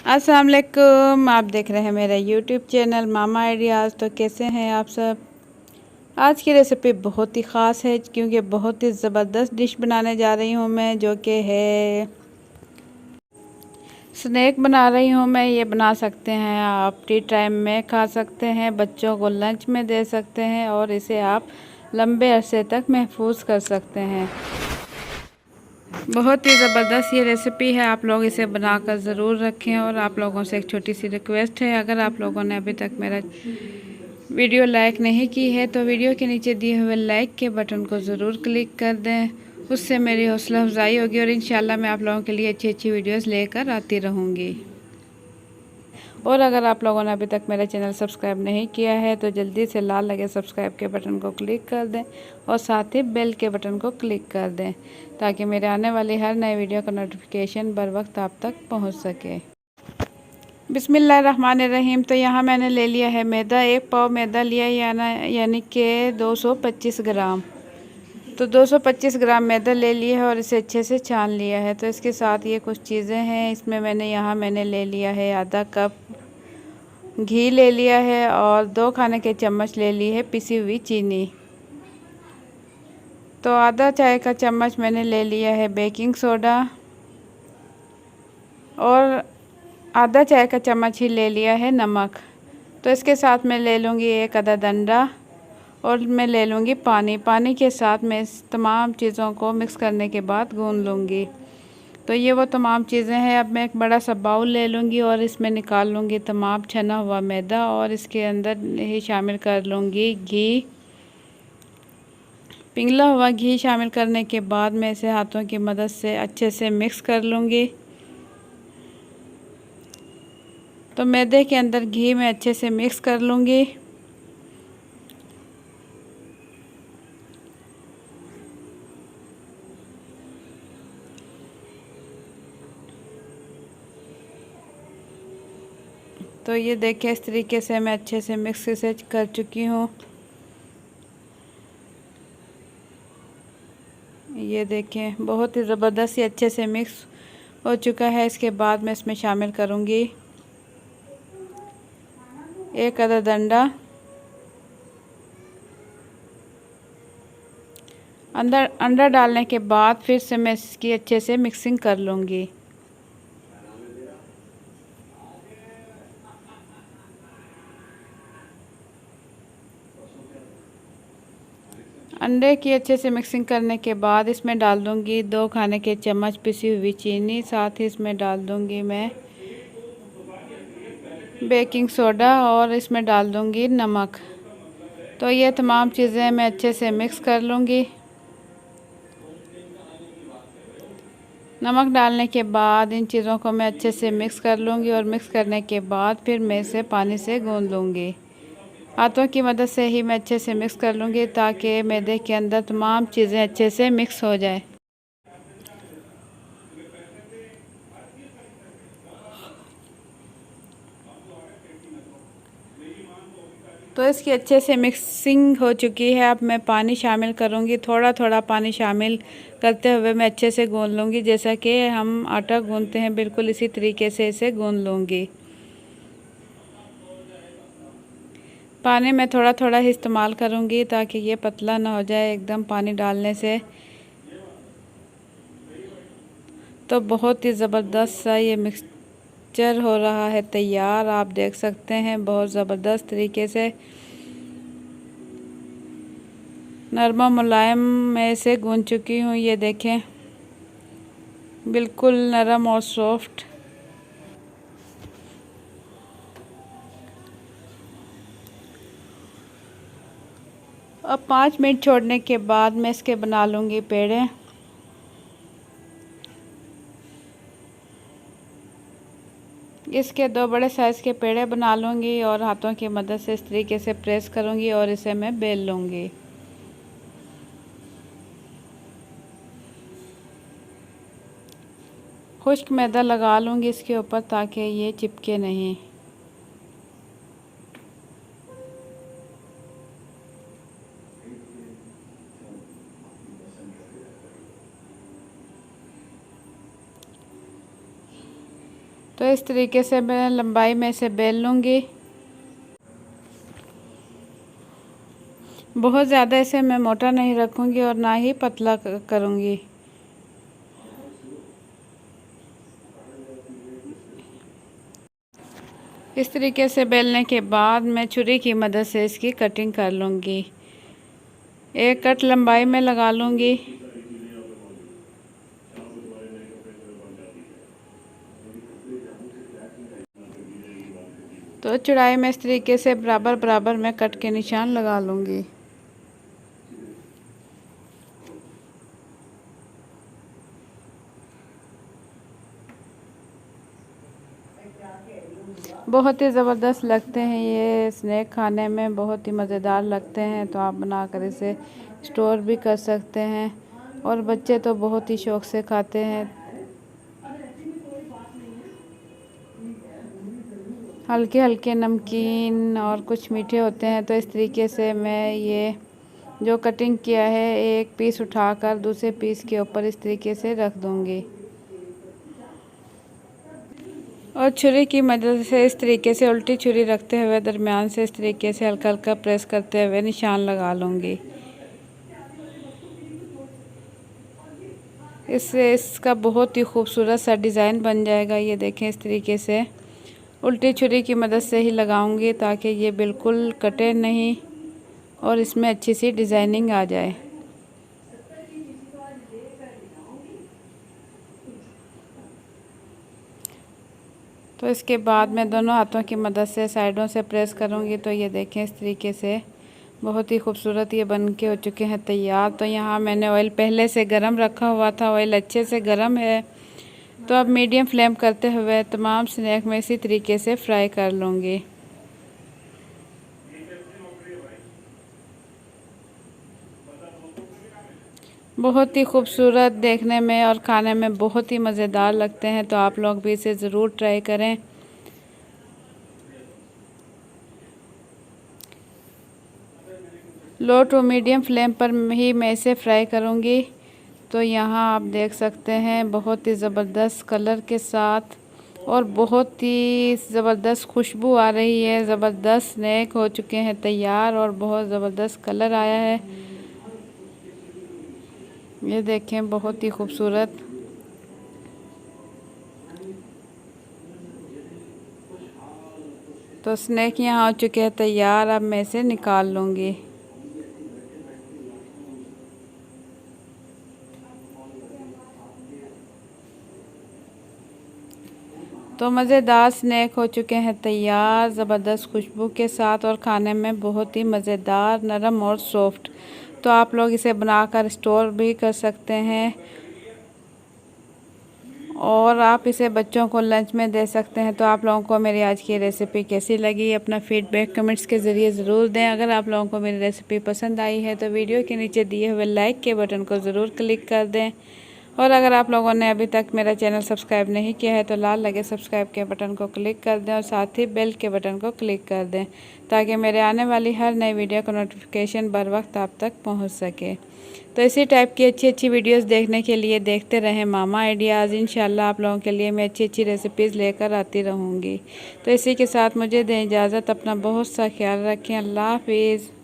अस्सलाम वालेकुम। आप देख रहे हैं मेरा यूट्यूब चैनल मामा आइडियाज़। तो कैसे हैं आप सब। आज की रेसिपी बहुत ही ख़ास है क्योंकि बहुत ही ज़बरदस्त डिश बनाने जा रही हूँ मैं, जो कि है स्नैक बना रही हूँ मैं। ये बना सकते हैं आप टी टाइम में खा सकते हैं, बच्चों को लंच में दे सकते हैं और इसे आप लंबे अरसे तक महफूज कर सकते हैं। बहुत ही ज़बरदस्त ये रेसिपी है, आप लोग इसे बनाकर ज़रूर रखें। और आप लोगों से एक छोटी सी रिक्वेस्ट है, अगर आप लोगों ने अभी तक मेरा वीडियो लाइक नहीं की है तो वीडियो के नीचे दिए हुए लाइक के बटन को ज़रूर क्लिक कर दें। उससे मेरी हौसला अफजाई होगी और इंशाल्लाह मैं आप लोगों के लिए अच्छी अच्छी वीडियोस लेकर आती रहूँगी। और अगर आप लोगों ने अभी तक मेरा चैनल सब्सक्राइब नहीं किया है तो जल्दी से लाल लगे सब्सक्राइब के बटन को क्लिक कर दें और साथ ही बेल के बटन को क्लिक कर दें ताकि मेरे आने वाली हर नई वीडियो का नोटिफिकेशन बर वक्त आप तक पहुंच सके। बिस्मिल्लाहिर्रहमानिर्रहीम। तो यहाँ मैंने ले लिया है मैदा, 1 पाव मैदा लिया यानी कि 225 ग्राम। तो 225 ग्राम मैदा ले लिया है और इसे अच्छे से छान लिया है। तो इसके साथ ये कुछ चीज़ें हैं इसमें। मैंने ले लिया है आधा कप घी ले लिया है और 2 खाने के चम्मच ले ली है पिसी हुई चीनी। तो आधा चाय का चम्मच मैंने ले लिया है बेकिंग सोडा और आधा चाय का चम्मच ही ले लिया है नमक। तो इसके साथ मैं ले लूँगी 1 अदद अंडा और मैं ले लूँगी पानी। पानी के साथ मैं इस तमाम चीज़ों को मिक्स करने के बाद गूँध लूँगी। तो ये वो तमाम चीज़ें हैं। अब मैं एक बड़ा सा बाउल ले लूँगी और इसमें निकाल लूँगी तमाम छना हुआ मैदा और इसके अंदर ही शामिल कर लूँगी घी। पिघला हुआ घी शामिल करने के बाद मैं इसे हाथों की मदद से अच्छे से मिक्स कर लूँगी। तो मैदे के अंदर घी मैं अच्छे से मिक्स कर लूँगी। तो ये देखिए इस तरीके से मैं अच्छे से मिक्स इसे कर चुकी हूँ। ये देखें बहुत ही ज़बरदस्त अच्छे से मिक्स हो चुका है। इसके बाद मैं इसमें शामिल करूँगी 1 अदद अंडा। अंडा डालने के बाद फिर से मैं इसकी अच्छे से मिक्सिंग कर लूँगी। अंडे की अच्छे से मिक्सिंग करने के बाद इसमें डाल दूँगी 2 खाने के चम्मच पिसी हुई चीनी। साथ ही इसमें डाल दूँगी मैं बेकिंग सोडा और इसमें डाल दूँगी नमक। तो ये तमाम चीज़ें मैं अच्छे से मिक्स कर लूँगी। नमक डालने के बाद इन चीज़ों को मैं अच्छे से मिक्स कर लूँगी और मिक्स करने के बाद फिर मैं इसे पानी से गूँध लूँगी। हाथों की मदद से ही मैं अच्छे से मिक्स कर लूँगी ताकि मैदे के अंदर तमाम चीज़ें अच्छे से मिक्स हो जाए। तो इसकी अच्छे से मिक्सिंग हो चुकी है। अब मैं पानी शामिल करूँगी, थोड़ा थोड़ा पानी शामिल करते हुए मैं अच्छे से गूँध लूँगी। जैसा कि हम आटा गूँधते हैं बिल्कुल इसी तरीके से इसे गूँध लूँगी। पानी मैं थोड़ा थोड़ा ही इस्तेमाल करूँगी ताकि ये पतला ना हो जाए एकदम पानी डालने से। तो बहुत ही ज़बरदस्त सा ये मिक्सचर हो रहा है तैयार। आप देख सकते हैं बहुत ज़बरदस्त तरीके से नरमा मुलायम मैं इसे गूँध चुकी हूँ। ये देखें बिल्कुल नरम और सॉफ्ट। अब 5 मिनट छोड़ने के बाद मैं इसके बना लूँगी पेड़े। इसके 2 बड़े साइज़ के पेड़े बना लूँगी और हाथों की मदद से इस तरीके से प्रेस करूँगी और इसे मैं बेल लूँगी। खुश्क मैदा लगा लूँगी इसके ऊपर ताकि ये चिपके नहीं। तो इस तरीके से मैं लंबाई में इसे बेल लूँगी। बहुत ज़्यादा इसे मैं मोटा नहीं रखूँगी और ना ही पतला करूँगी। इस तरीके से बेलने के बाद मैं छुरी की मदद से इसकी कटिंग कर लूँगी। एक कट लंबाई में लगा लूँगी। तो चौड़ाई में इस तरीके से बराबर बराबर मैं कट के निशान लगा लूँगी। बहुत ही ज़बरदस्त लगते हैं ये स्नैक, खाने में बहुत ही मज़ेदार लगते हैं। तो आप बनाकर इसे स्टोर भी कर सकते हैं और बच्चे तो बहुत ही शौक़ से खाते हैं। हल्के हल्के नमकीन और कुछ मीठे होते हैं। तो इस तरीके से मैं ये जो कटिंग किया है एक पीस उठाकर दूसरे पीस के ऊपर इस तरीके से रख दूँगी और छुरी की मदद से इस तरीके से उल्टी छुरी रखते हुए दरमियान से इस तरीके से हल्का हल्का प्रेस करते हुए निशान लगा लूँगी। इससे इसका बहुत ही खूबसूरत सा डिज़ाइन बन जाएगा। ये देखें, इस तरीके से उल्टी छुरी की मदद से ही लगाऊंगी ताकि ये बिल्कुल कटे नहीं और इसमें अच्छी सी डिज़ाइनिंग आ जाए। तो इसके बाद मैं दोनों हाथों की मदद से साइडों से प्रेस करूंगी। तो ये देखें, इस तरीके से बहुत ही खूबसूरत ये बन के हो चुके हैं तैयार। तो यहाँ मैंने ऑयल पहले से गरम रखा हुआ था, ऑयल अच्छे से गरम है। तो अब मीडियम फ्लेम करते हुए तमाम स्नैक में इसी तरीके से फ्राई कर लूँगी। बहुत ही खूबसूरत देखने में और खाने में बहुत ही मज़ेदार लगते हैं। तो आप लोग भी इसे ज़रूर ट्राई करें। लो टू मीडियम फ्लेम पर ही मैं इसे फ्राई करूँगी। तो यहाँ आप देख सकते हैं बहुत ही ज़बरदस्त कलर के साथ और बहुत ही ज़बरदस्त खुशबू आ रही है। ज़बरदस्त स्नैक हो चुके हैं तैयार और बहुत ज़बरदस्त कलर आया है। ये देखें, बहुत ही खूबसूरत। तो स्नैक यहाँ हो चुके हैं तैयार। अब मैं इसे निकाल लूँगी। तो मज़ेदार स्नैक हो चुके हैं तैयार ज़बरदस्त खुशबू के साथ और खाने में बहुत ही मज़ेदार, नरम और सॉफ्ट। तो आप लोग इसे बनाकर स्टोर भी कर सकते हैं और आप इसे बच्चों को लंच में दे सकते हैं। तो आप लोगों को मेरी आज की रेसिपी कैसी लगी, अपना फीडबैक कमेंट्स के ज़रिए ज़रूर दें। अगर आप लोगों को मेरी रेसिपी पसंद आई है तो वीडियो के नीचे दिए हुए लाइक के बटन को ज़रूर क्लिक कर दें और अगर आप लोगों ने अभी तक मेरा चैनल सब्सक्राइब नहीं किया है तो लाल लगे सब्सक्राइब के बटन को क्लिक कर दें और साथ ही बेल के बटन को क्लिक कर दें ताकि मेरे आने वाली हर नई वीडियो का नोटिफिकेशन बर वक्त आप तक पहुंच सके। तो इसी टाइप की अच्छी अच्छी वीडियोस देखने के लिए देखते रहें मामा आइडियाज़। इंशाल्लाह आप लोगों के लिए मैं अच्छी अच्छी रेसिपीज़ लेकर आती रहूँगी। तो इसी के साथ मुझे दें इजाज़त। अपना बहुत सा ख्याल रखें। अल्लाह हाफिज़।